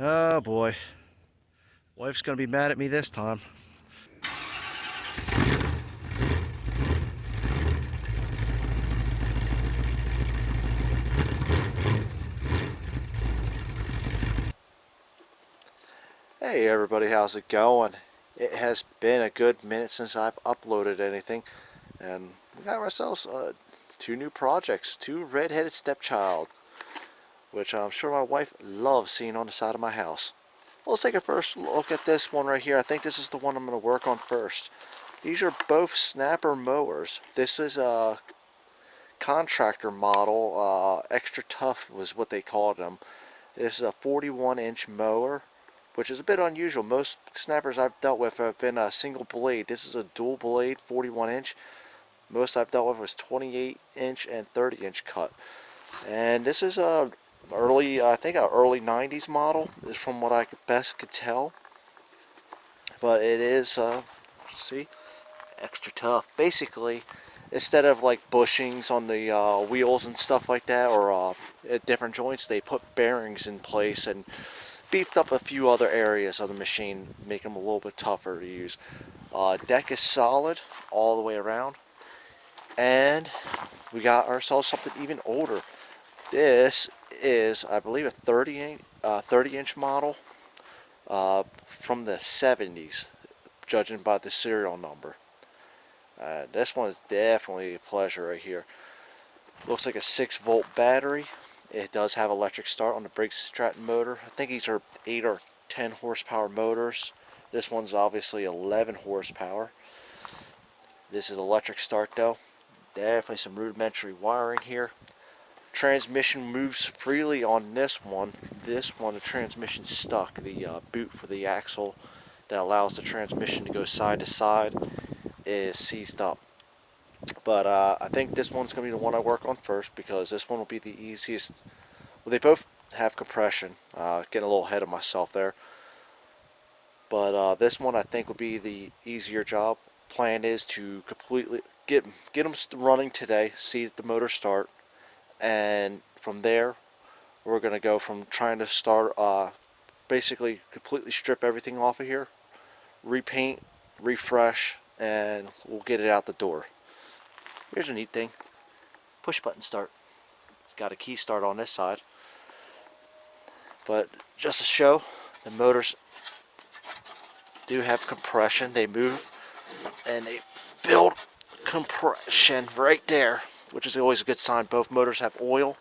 Oh boy, wife's gonna be mad at me this time. Hey everybody, how's it going? It has been a good minute since I've uploaded anything, and we got ourselves two new projects, two red-headed stepchild, which I'm sure my wife loves seeing on the side of my house. Let's take a first look at this one right here. I think this is the one I'm going to work on first. These are both snapper mowers. This is a contractor model, extra tough was what they called them. This is a 41-inch mower, which is a bit unusual. Most snappers I've dealt with have been a single blade. This is a dual blade 41-inch. Most I've dealt with was 28-inch and 30-inch cut. And this is a I think an early 90s model, is from what I best could tell. But it is, see, extra tough. Basically, instead of like bushings on the wheels and stuff like that, or at different joints, they put bearings in place and beefed up a few other areas of the machine, make them a little bit tougher to use. Deck is solid all the way around, and we got ourselves something even older. This is, I believe, a 30-inch model from the 70s, judging by the serial number. This one is definitely a pleasure right here. Looks like a 6-volt battery. It does have electric start on the Briggs Stratton motor. I think these are 8 or 10 horsepower motors. This one's obviously 11 horsepower. This is electric start though. Definitely some rudimentary wiring here. Transmission moves freely on this one. This one, the transmission's stuck. The boot for the axle that allows the transmission to go side to side is seized up. But I think this one's going to be the one I work on first, because this one will be the easiest. Well, they both have compression. Getting a little ahead of myself there. But this one I think will be the easier job. Plan is to completely get them running today, see the motor start, and from there we're going to go from trying to start, basically completely strip everything off of here, repaint, refresh, and we'll get it out the door. Here's a neat thing. Push button start. It's got a key start on this side. But just to show, the motors do have compression. They move and they build compression right there, which is always a good sign. Both motors have oil.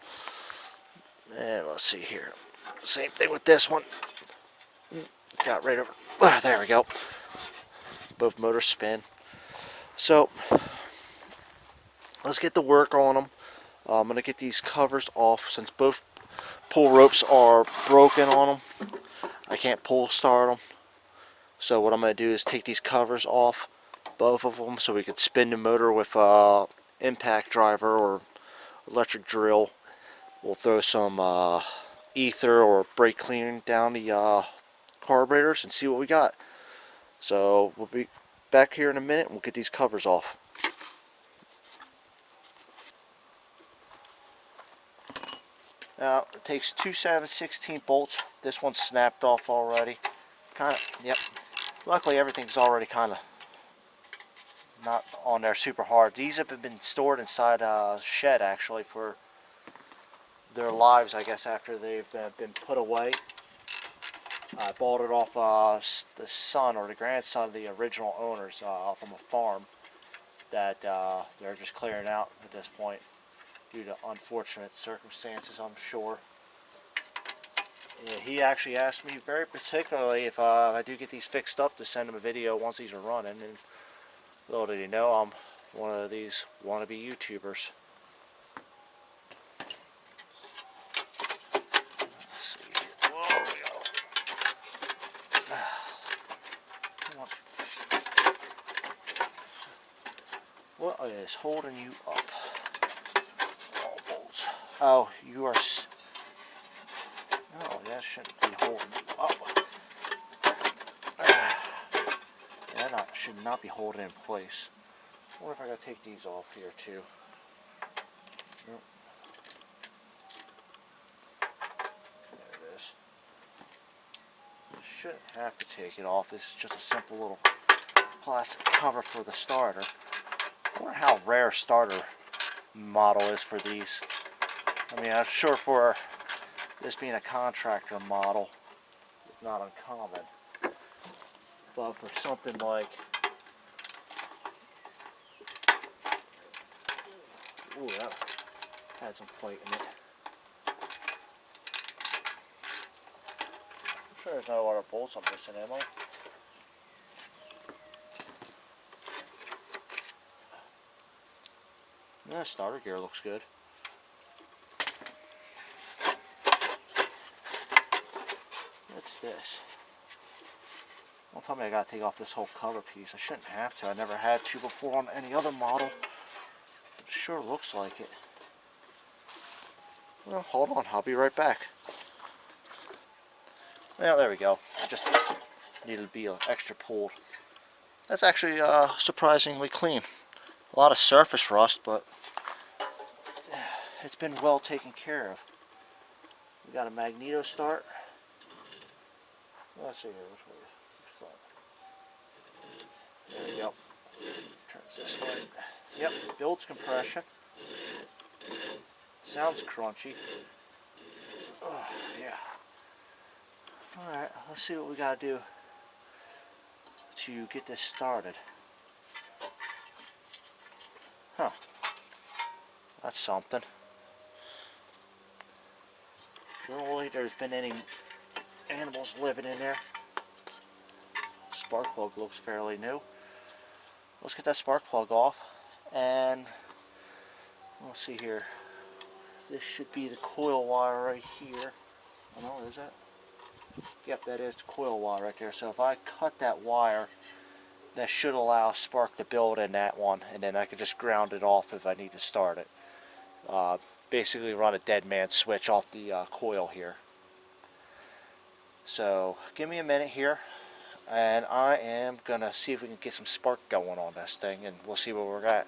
And let's see here. Same thing with this one. Got right over. There we go. Both motors spin. So let's get to work on them. I'm going to get these covers off since both pull ropes are broken on them. I can't pull start them. So what I'm going to do is take these covers off, both of them, so we can spin the motor with impact driver or electric drill. We'll throw some ether or brake cleaning down the carburetors and see what we got. So we'll be back here in a minute and we'll get these covers off. Now it takes 2 7/16 bolts. This one's snapped off already. Yep. Luckily everything's already kind of not on there super hard. These have been stored inside a shed actually for their lives, I guess, after they've been put away. I bought it off the son or the grandson of the original owners from a farm that they're just clearing out at this point due to unfortunate circumstances, I'm sure. Yeah, he actually asked me very particularly if I do get these fixed up to send him a video once these are running, and little did he know I'm one of these wannabe YouTubers. Let's see here. Whoa, there we go. Come on. What is holding you up? All bolts. Oh, you are. No, that shouldn't be holding you up. That should not be holding in place. I wonder if I gotta take these off here too. There it is. shouldn't have to take it off. This is just a simple little plastic cover for the starter. I wonder how rare starter model is for these. I mean, I'm sure for this being a contractor model, it's not uncommon. But for something like, ooh, that had some fight in it. I'm sure there's no other bolts I'm missing, am I? Yeah, starter gear looks good. What's this? Don't tell me I gotta take off this whole cover piece. I shouldn't have to. I never had to before on any other model. But it sure looks like it. Well, hold on. I'll be right back. Well, there we go. I just needed to be extra pulled. That's actually surprisingly clean. A lot of surface rust, but it's been well taken care of. We got a magneto start. Let's see here, which way? There we go. Turns this way. Yep, builds compression. Sounds crunchy. Oh, yeah. Alright, let's see what we gotta do to get this started. Huh. That's something. Don't look like there's been any animals living in there. Spark plug looks fairly new. Let's get that spark plug off, and let's see here. This should be the coil wire right here. Oh no, is that? Yep, that is the coil wire right there. So if I cut that wire, that should allow spark to build in that one, and then I can just ground it off if I need to start it. Basically run a dead man switch off the coil here. So give me a minute here, and I am gonna see if we can get some spark going on this thing, and we'll see where we're at.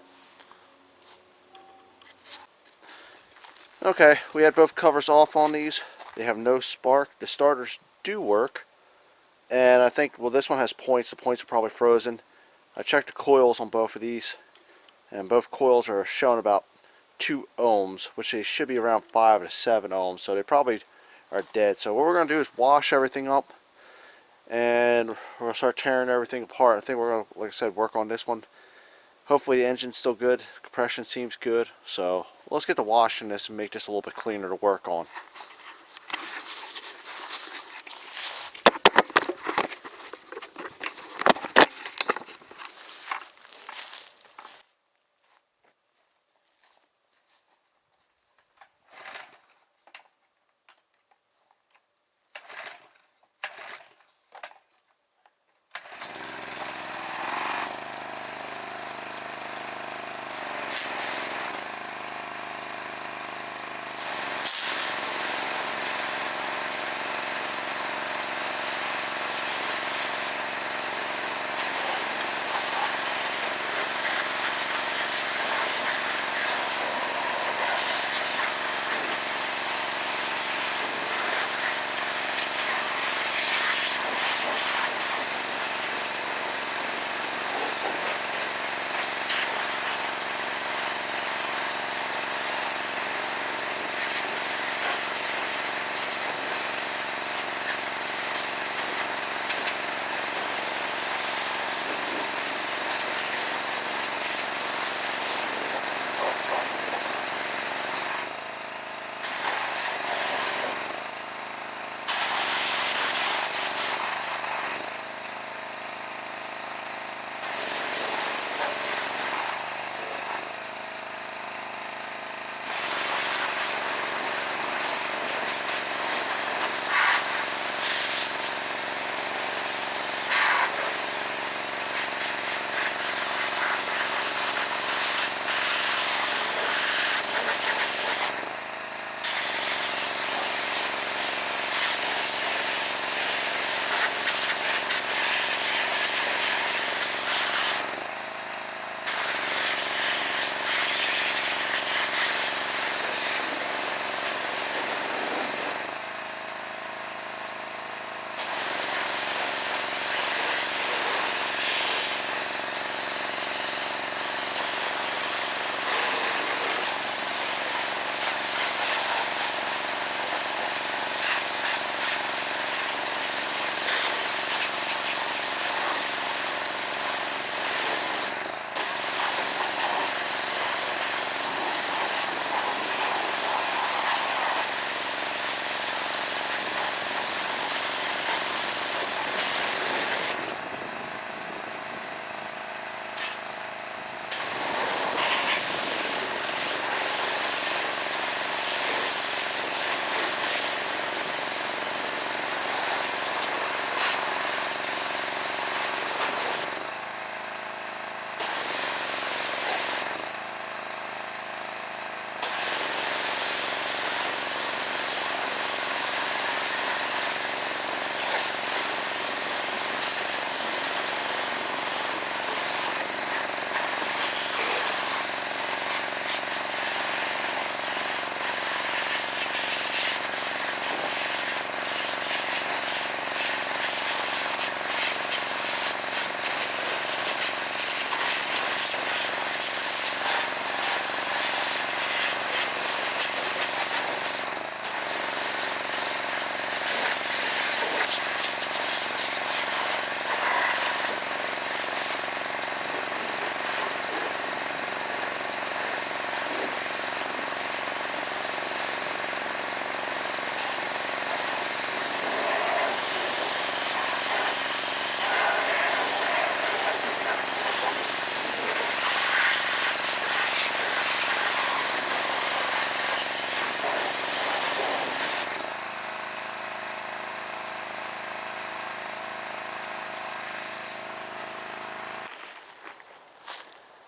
Okay, we had both covers off on these. They have no spark. The starters do work, and I think, well, this one has points. The points are probably frozen. I checked the coils on both of these, and both coils are showing about 2 ohms, which they should be around 5 to 7 ohms, so they probably are dead. So what we're going to do is wash everything up, and we're going to start tearing everything apart. I think we're going to, like I said, work on this one. Hopefully the engine's still good. Compression seems good. So let's get to washing this and make this a little bit cleaner to work on.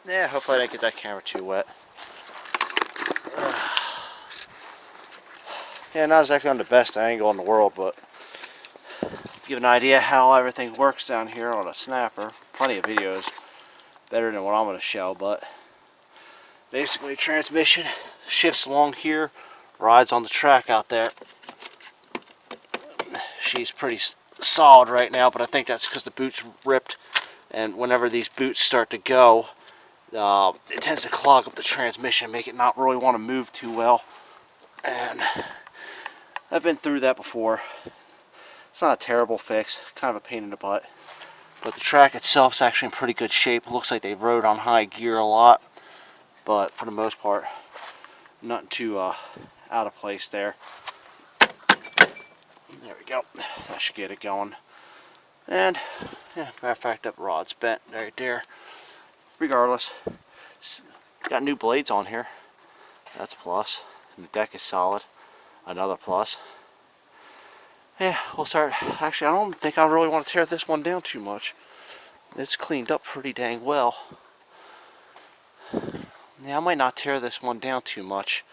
Yeah, hopefully I didn't get that camera too wet. Yeah, not exactly on the best angle in the world, but to give an idea how everything works down here on a snapper. Plenty of videos, better than what I'm going to show, but basically transmission shifts along here, rides on the track out there. She's pretty solid right now, but I think that's because the boot's ripped, and whenever these boots start to go, it tends to clog up the transmission, make it not really want to move too well. And I've been through that before. It's not a terrible fix, kind of a pain in the butt, but the track itself is actually in pretty good shape. It looks like they rode on high gear a lot, but for the most part, nothing too out of place there. There we go. That should get it going. And yeah, matter of fact, that rod's bent right there. Regardless, got new blades on here. That's a plus. And the deck is solid. Another plus. Yeah, we'll start. Actually, I don't think I really want to tear this one down too much. It's cleaned up pretty dang well. Yeah, I might not tear this one down too much.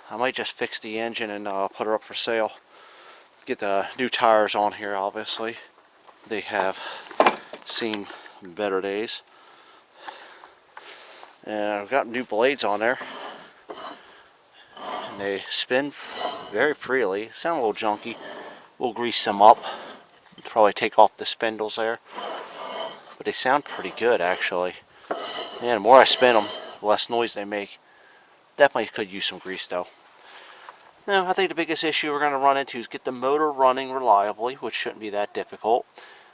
I might just fix the engine and put her up for sale. Get the new tires on here, obviously. They have seen better days. And I've got new blades on there. And they spin very freely. Sound a little junky. We'll grease them up. Probably take off the spindles there. But they sound pretty good, actually. And the more I spin them, the less noise they make. Definitely could use some grease, though. Now, I think the biggest issue we're going to run into is get the motor running reliably, which shouldn't be that difficult,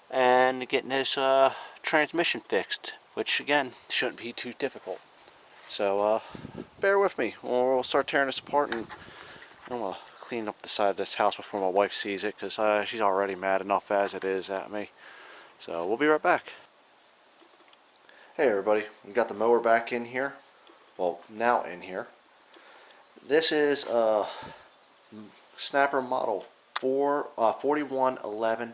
and getting this transmission fixed, which again shouldn't be too difficult. So bear with me. We'll start tearing this apart, and I'm going to clean up the side of this house before my wife sees it, because she's already mad enough as it is at me. So we'll be right back. Hey everybody, we got the mower back in here. Well, now in here. This is Snapper model 4111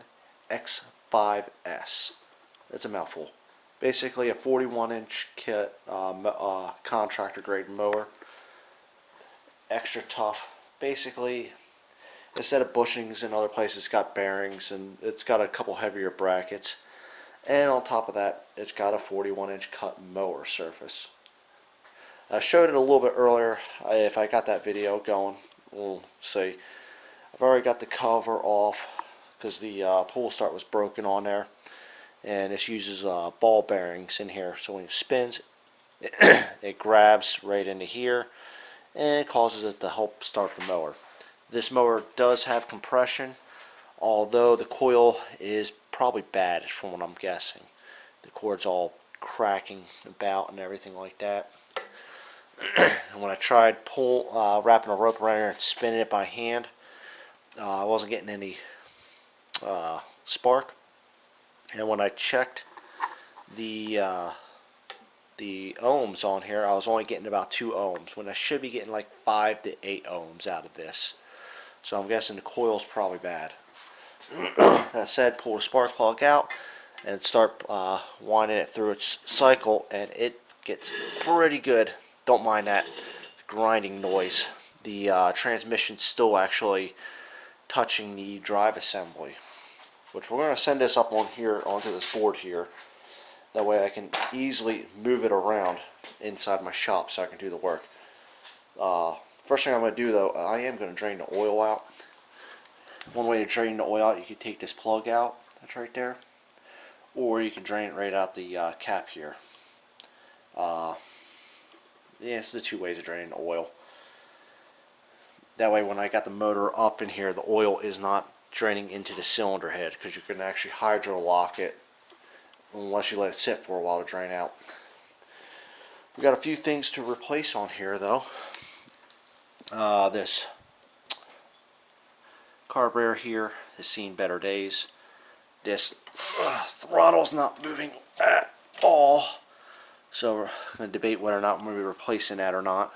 X5S. It's a mouthful. Basically a 41-inch kit, contractor grade mower. Extra tough. Basically, instead of bushings in other places, it's got bearings, and it's got a couple heavier brackets. And on top of that, it's got a 41-inch cut mower surface. I showed it a little bit earlier. If I got that video going, we'll see. I've already got the cover off because the pull start was broken on there, and this uses ball bearings in here. So when it spins, it grabs right into here and causes it to help start the mower. This mower does have compression, although the coil is probably bad from what I'm guessing. The cord's all cracking about and everything like that. And when I tried wrapping a rope around here and spinning it by hand, I wasn't getting any spark. And when I checked the ohms on here, I was only getting about 2 ohms when I should be getting like 5 to 8 ohms out of this. So I'm guessing the coil's probably bad. That said, pull the spark plug out and start winding it through its cycle, and it gets pretty good. Don't mind that grinding noise. The transmission's still actually touching the drive assembly, which we're going to send this up on here onto this board here. That way I can easily move it around inside my shop so I can do the work. First thing I'm going to do, though, I am going to drain the oil out. One way to drain the oil out, you can take this plug out, that's right there, or you can drain it right out the cap here. Yeah, it's the 2 ways of draining the oil. That way when I got the motor up in here, the oil is not draining into the cylinder head, because you can actually hydro lock it unless you let it sit for a while to drain out. We got a few things to replace on here, though. This carburetor here has seen better days. This throttle's not moving at all, so we're going to debate whether or not I'm going to be replacing that or not.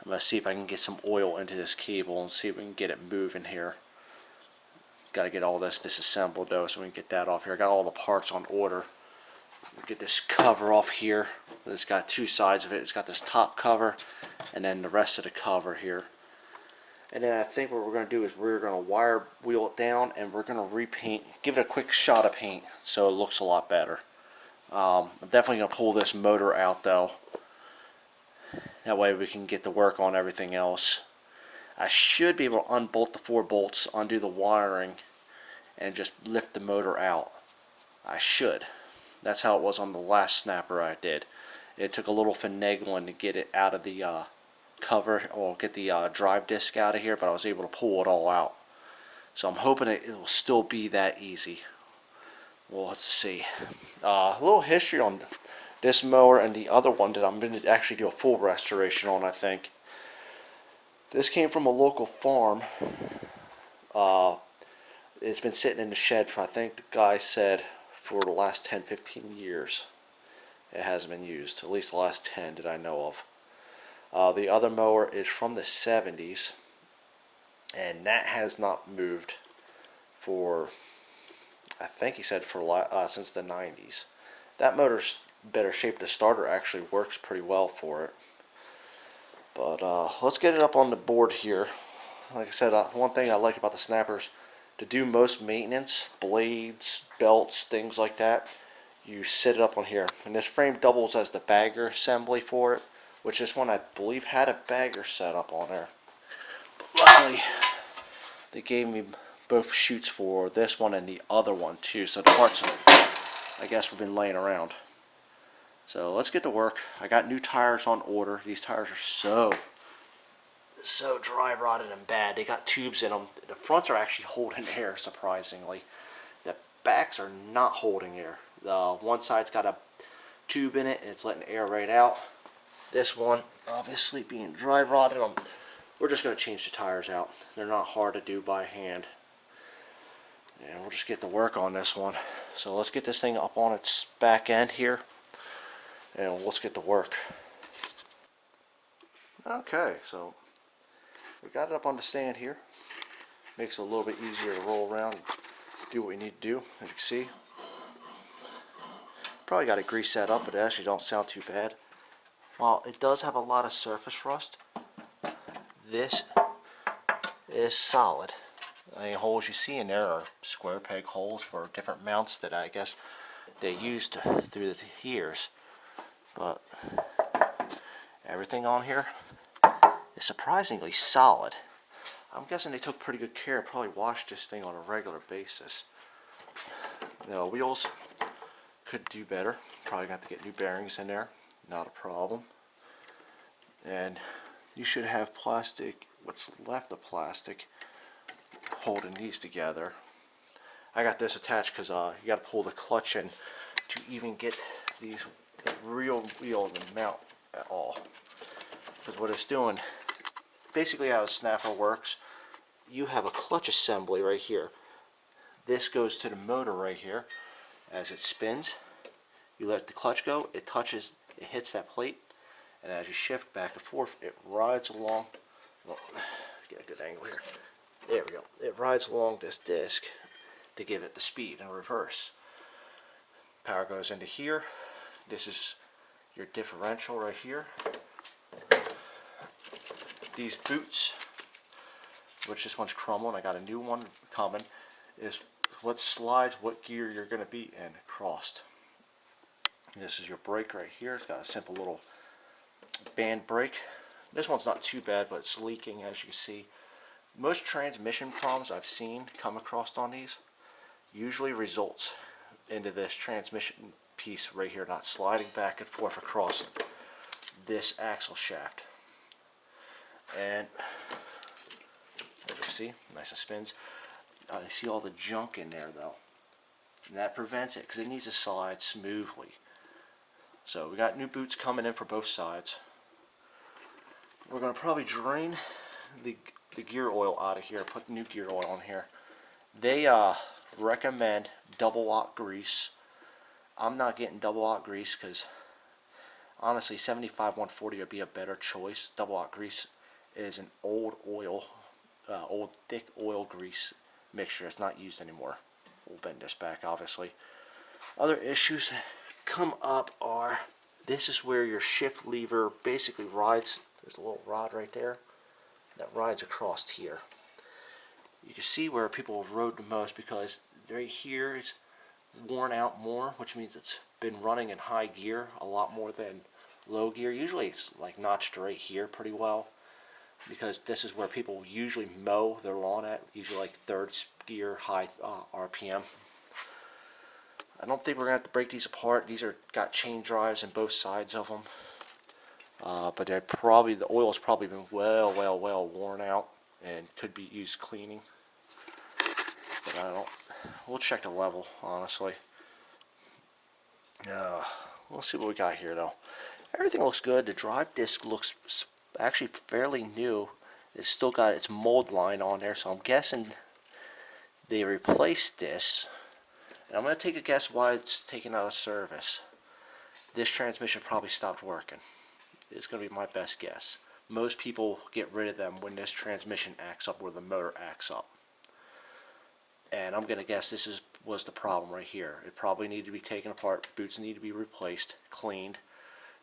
I'm going to see if I can get some oil into this cable and see if we can get it moving here. Got to get all this disassembled, though, so we can get that off here. I got all the parts on order. Get this cover off here. It's got two sides of it. It's got this top cover and then the rest of the cover here. And then I think what we're going to do is we're going to wire wheel it down and we're going to repaint, give it a quick shot of paint so it looks a lot better. I'm definitely going to pull this motor out though. That way we can get to work on everything else. I should be able to unbolt the 4 bolts, undo the wiring, and just lift the motor out. I should. That's how it was on the last snapper I did. It took a little finagling to get it out of the cover, or get the drive disc out of here, but I was able to pull it all out. So I'm hoping it will still be that easy. Well, let's see. A little history on this mower and the other one that I'm going to actually do a full restoration on, I think. This came from a local farm. It's been sitting in the shed for, I think the guy said, for the last 10-15 years. It hasn't been used, at least the last 10 that I know of. The other mower is from the 70s, and that has not moved for, I think he said, for since the 90s. That motor's better shape. The starter actually works pretty well for it. But let's get it up on the board here. Like I said, one thing I like about the snappers, to do most maintenance, blades, belts, things like that, you sit it up on here. And this frame doubles as the bagger assembly for it, which this one I believe had a bagger set up on there. Luckily, they gave me both chutes for this one and the other one too, so the parts, I guess, have been laying around. So let's get to work. I got new tires on order. These tires are so dry rotted and bad. They got tubes in them. The fronts are actually holding air, surprisingly. The backs are not holding air. The one side's got a tube in it and it's letting air right out. This one, obviously being dry rotted, we're just going to change the tires out. They're not hard to do by hand. And we'll just get to work on this one. So let's get this thing up on its back end here, and let's get to work. Okay, so we got it up on the stand here. Makes it a little bit easier to roll around and do what we need to do. As you can see, probably got to grease that up, but it actually don't sound too bad. While it does have a lot of surface rust, this is solid. The holes you see in there are square peg holes for different mounts that I guess they used through the years. But everything on here is surprisingly solid. I'm guessing they took pretty good care. Probably washed this thing on a regular basis. The wheels could do better. Probably got to get new bearings in there. Not a problem. And you should have plastic, what's left of plastic, holding these together. I got this attached because you got to pull the clutch in to even get these real wheel to mount at all. Because what it's doing, basically how a snapper works, you have a clutch assembly right here. This goes to the motor right here. As it spins, you let the clutch go, it touches, it hits that plate, and as you shift back and forth, it rides along. Well, get a good angle here. There we go. It rides along this disc to give it the speed in reverse. Power goes into here. This is your differential right here. These boots, which this one's crumbling, I got a new one coming, is what slides what gear you're going to be in crossed. This is your brake right here. It's got a simple little band brake. This one's not too bad, but it's leaking, as you can see. Most transmission problems I've seen come across on these usually results into this transmission piece right here not sliding back and forth across this axle shaft. And as you see, nice and spins. You see all the junk in there though, and that prevents it because it needs to slide smoothly. So we got new boots coming in for both sides. We're going to probably drain the gear oil out of here, put new gear oil on here. They recommend double aught grease. I'm not getting double aught grease because honestly 75-140 would be a better choice. Double aught grease is an old oil, old thick oil grease mixture. It's not used anymore. We'll bend this back obviously. Other issues that come up are, this is where your shift lever basically rides. There's a little rod right there that rides across here. You can see where people have rode the most, because right here it's worn out more, which means it's been running in high gear a lot more than low gear. Usually it's like notched right here pretty well, because this is where people usually mow their lawn at, usually like third gear, high RPM. I don't think we're going to have to break these apart. These are got chain drives in both sides of them. But they're probably, the oil's probably been well worn out and could be used cleaning. But I don't, we'll check the level, honestly. We'll see what we got here though. Everything looks good. The drive disc looks actually fairly new. It's still got its mold line on there, so I'm guessing they replaced this. And I'm going to take a guess why it's taken out of service. This transmission probably stopped working. It's going to be my best guess. Most people get rid of them when this transmission acts up or the motor acts up. And I'm going to guess this was the problem right here. It probably needed to be taken apart, boots need to be replaced, cleaned,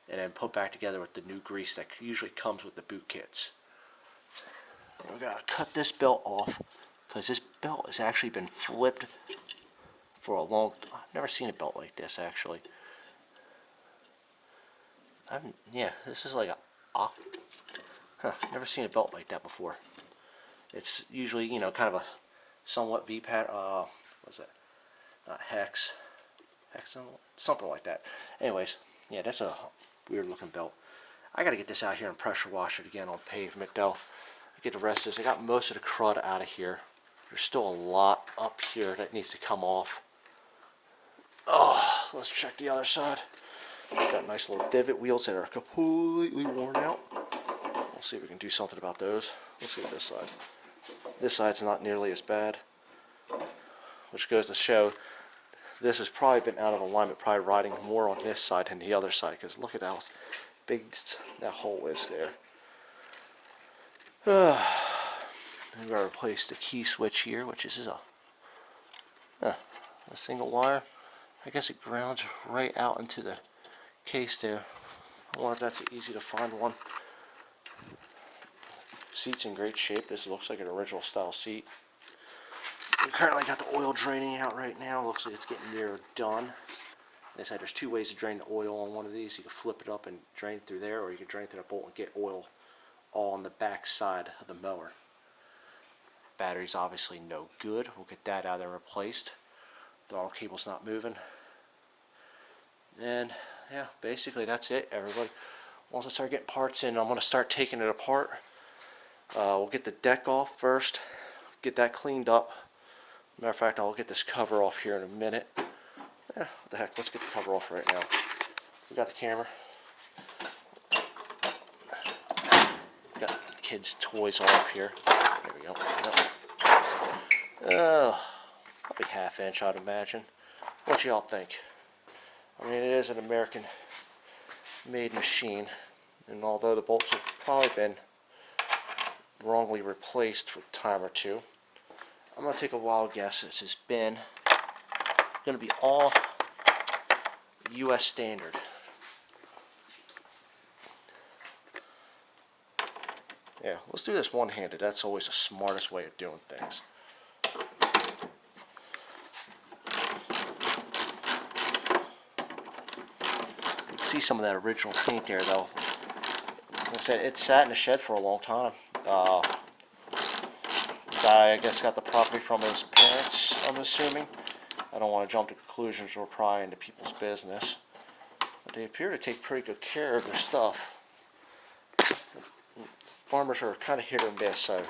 and then put back together with the new grease that usually comes with the boot kits. We're going to cut this belt off, because this belt has actually been flipped for a long time. I've never seen a belt like this, actually. Yeah, this is like never seen a belt like that before. It's usually, you know, kind of a somewhat V pattern. What's that? Not hex, something like that. Anyways, yeah, that's a weird looking belt. I got to get this out here and pressure wash it again on pavement though. Get the rest of this. I got most of the crud out of here. There's still a lot up here that needs to come off. Oh, let's check the other side. Got nice little divot wheels that are completely worn out. We'll see if we can do something about those. Let's see this side. This side's not nearly as bad, which goes to show this has probably been out of alignment, probably riding more on this side than the other side, because look at how big that hole is there. I'm going to replace the key switch here, which is a single wire. I guess it grounds right out into the case there. I wonder if that's easy to find one. Seat's in great shape. This looks like an original style seat. We currently got the oil draining out right now. Looks like it's getting near done. Like I said, there's two ways to drain the oil on one of these. You can flip it up and drain it through there, or you can drain through the bolt and get oil all on the back side of the mower. Battery's obviously no good. We'll get that out of there replaced. Throttle cable's not moving. And yeah, basically that's it, everybody. Once I start getting parts in, I'm going to start taking it apart. We'll get the deck off first, get that cleaned up. Matter of fact, I'll get this cover off here in a minute. What the heck, let's get the cover off right now. We got the camera. We got kids' toys all up here. There we go. Probably ½ inch, I'd imagine. What y'all think? I mean, it is an American-made machine, and although the bolts have probably been wrongly replaced for a time or two, I'm going to take a wild guess. This has been going to be all U.S. standard. Yeah, let's do this one-handed. That's always the smartest way of doing things. You can see some of that original paint there, though. Like I said, it sat in the shed for a long time. The guy, I guess, got the property from his parents, I'm assuming. I don't want to jump to conclusions or pry into people's business. But they appear to take pretty good care of their stuff. Farmers are kind of hit or miss. I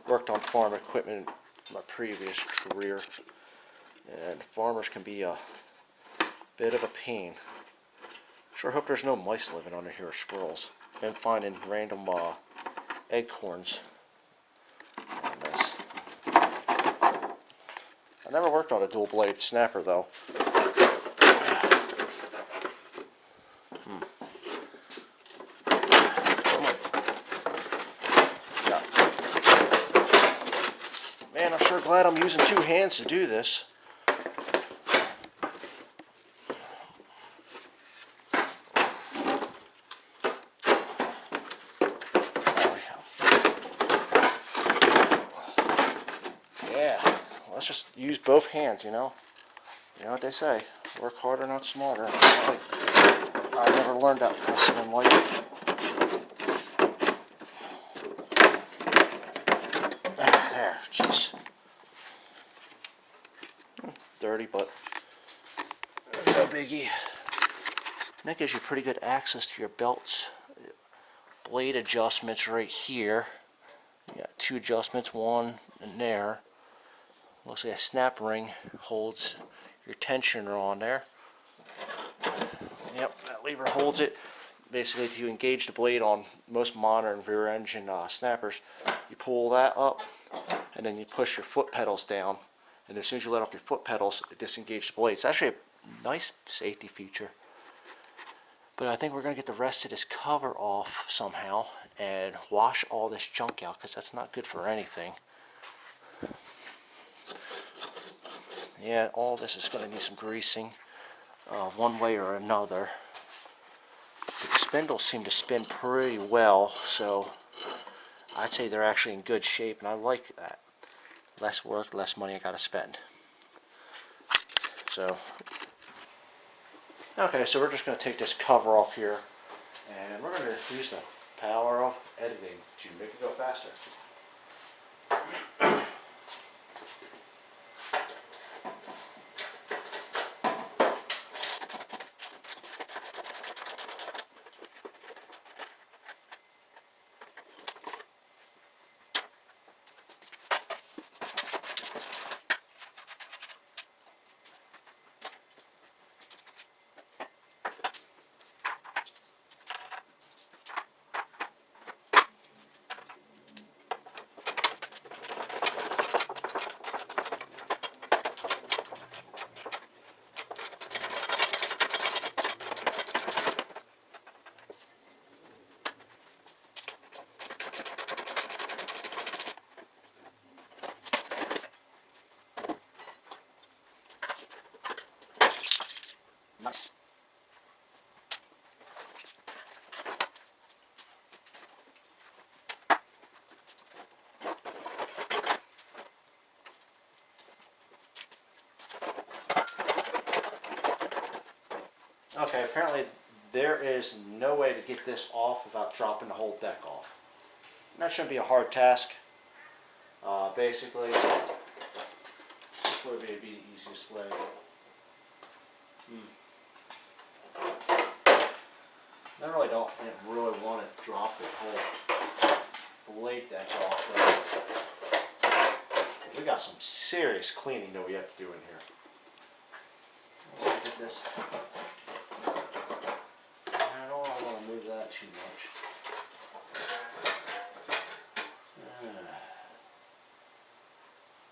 worked on farm equipment in my previous career, and farmers can be a bit of a pain. Sure hope there's no mice living under here or squirrels. Been finding random acorns on this. I never worked on a dual blade snapper though. Man, I'm sure glad I'm using two hands to do this. let's just use both hands, you know. You know what they say, work harder, not smarter. I never learned that lesson in life. There, jeez. Dirty, but no biggie. And that gives you pretty good access to your belts. Blade adjustments right here. You got two adjustments, one in there. Looks like a snap ring holds your tensioner on there. Yep, that lever holds it. Basically, to engage the blade on most modern rear engine snappers, you pull that up and then you push your foot pedals down. And as soon as you let off your foot pedals, it disengages the blade. It's actually a nice safety feature. But I think we're going to get the rest of this cover off somehow and wash all this junk out, because that's not good for anything. Yeah, all this is going to need some greasing one way or another. The spindles seem to spin pretty well, so I'd say they're actually in good shape, and I like that. Less work, less money I got to spend. So, okay, so we're just going to take this cover off here, and we're going to use the power of editing to make it go faster. Nice. Okay, apparently there is no way to get this off without dropping the whole deck off. And that shouldn't be a hard task. Basically, this would be the easiest way. I really don't really want to drop the whole blade deck off, though. We got some serious cleaning that we have to do in here. Let's get this. I don't want to move that too much.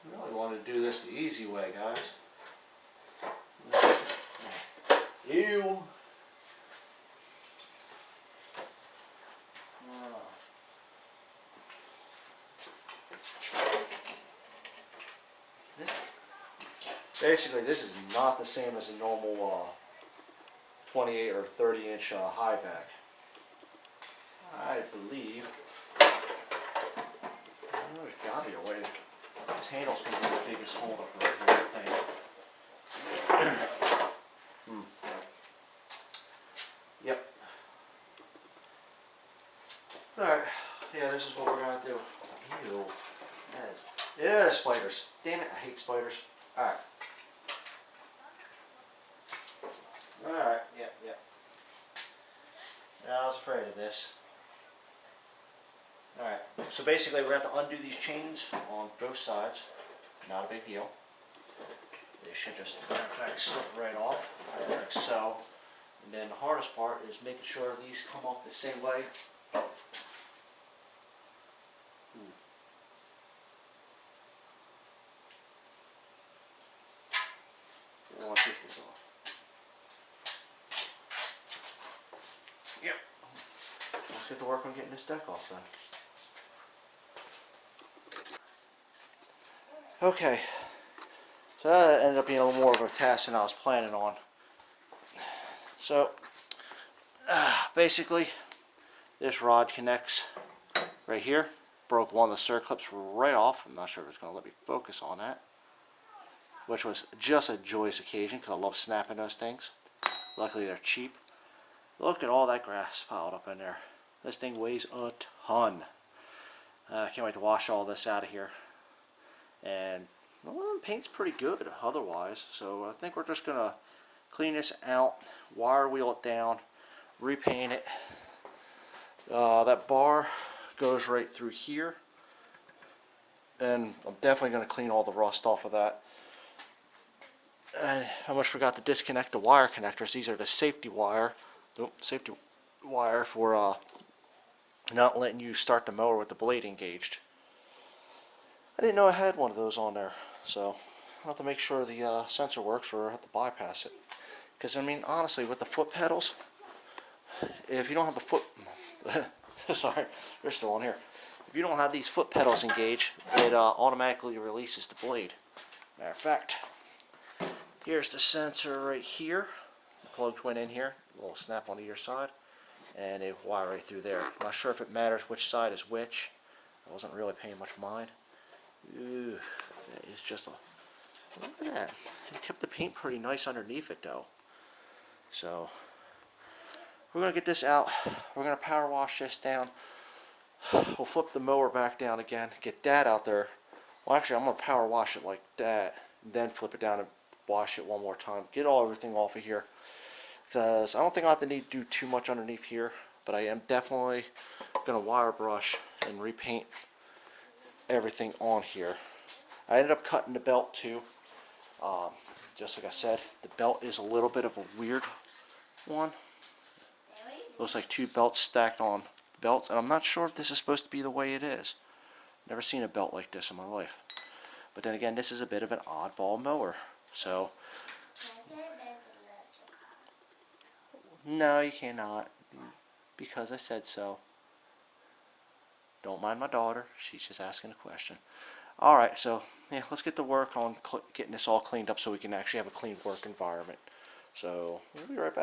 I really want to do this the easy way, guys. Ew. Basically, this is not the same as a normal 28 or 30 inch hi-vac. I believe there's got to be a way. This handle's going to be the biggest holdup right here, I think. Yep. Alright, yeah, this is what we're going to do. Ew. Yeah, spiders. Damn it, I hate spiders. Alright. Alright, yep. I was afraid of this. Alright, so basically we're going to have to undo these chains on both sides. Not a big deal. They should just, in fact, slip right off, like so. And then the hardest part is making sure these come off the same way. I want to take this off. Yep. Let's get to work on getting this deck off then. Okay, so that ended up being a little more of a task than I was planning on. So, basically, this rod connects right here. Broke one of the circlips right off. I'm not sure if it's going to let me focus on that. which was just a joyous occasion because I love snapping those things. Luckily they're cheap. Look at all that grass piled up in there. This thing weighs a ton. I can't wait to wash all this out of here. And well, the paint's pretty good otherwise, so I think we're just going to clean this out, wire wheel it down, repaint it. That bar goes right through here, and I'm definitely going to clean all the rust off of that. And I almost forgot to disconnect the wire connectors. These are the safety wire for not letting you start the mower with the blade engaged. I didn't know I had one of those on there, so I'll have to make sure the sensor works, or I'll have to bypass it. Because I mean, honestly, with the foot pedals, if you don't have the foot sorry, they're still on here. If you don't have these foot pedals engaged, it automatically releases the blade. Matter of fact, here's the sensor right here. The plugs went in here, a little snap on either side, and they wire right through there. I'm not sure if it matters which side is which. I wasn't really paying much mind. Ooh, that is just a... Look at that. It kept the paint pretty nice underneath it though. So, we're going to get this out. We're going to power wash this down. We'll flip the mower back down again. Get that out there. Well, actually, I'm going to power wash it like that. And then flip it down and wash it one more time. Get everything off of here. Because I don't think I'll have to need to do too much underneath here. But I am definitely going to wire brush and repaint everything on here. I ended up cutting the belt too. Just like I said, the belt is a little bit of a weird one. Looks like two belts stacked on belts, and I'm not sure if this is supposed to be the way it is. Never seen a belt like this in my life. But then again, this is a bit of an oddball mower. So, no, you cannot, because I said so. Don't mind my daughter, she's just asking a question. Alright, so yeah, let's get to work on getting this all cleaned up so we can actually have a clean work environment. So, we'll be right back.